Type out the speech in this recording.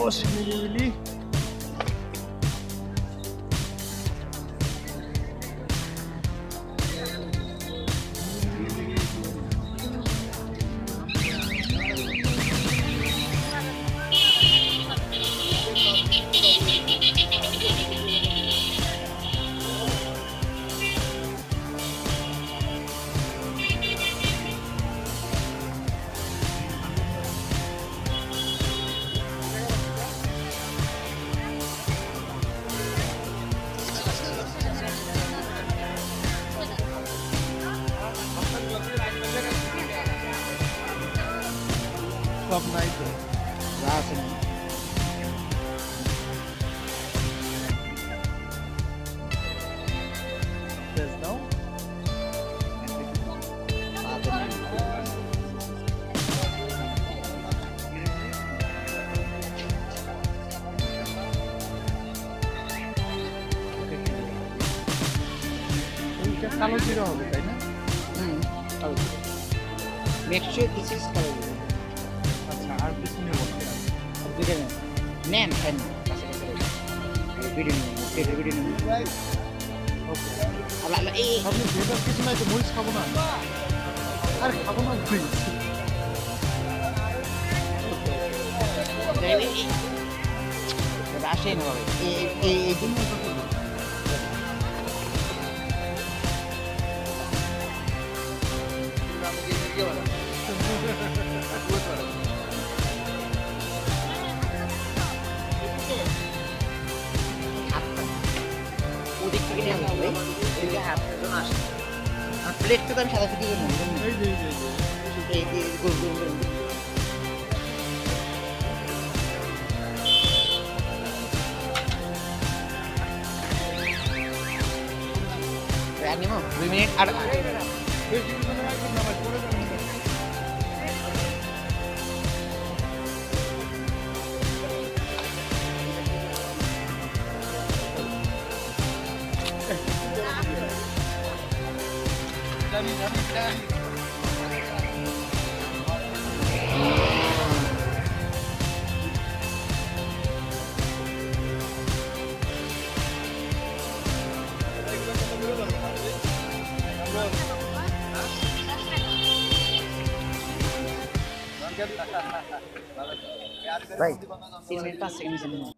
বসে নিরিবিলি। সব নাই তো যা আছে না। দাও কালো জিরা হবে তাই না? কালো জিরা। Make sure this is কালো জিরা। আচ্ছা আর কিছু নেব আর দুইটা নেন। নেন খান কাছে কাছে ভিডিও নিন ভিডিও নিন ওকে আলা আলা এই আপনি ভেতর কিছু নাই তো মরিচ খাবো না আর খাবো না তুই আসে না ভাই এই দিন ওদিক থেকে নিয়ে আসবে এদিকে হাফের জন্য আসে আর প্লেটটা তো আমি সাদা থেকে এই যে এই গোল গোল গোল নিমো 2 মিনিট আর ভাই 3 মিনিট 5 সেকেন্ড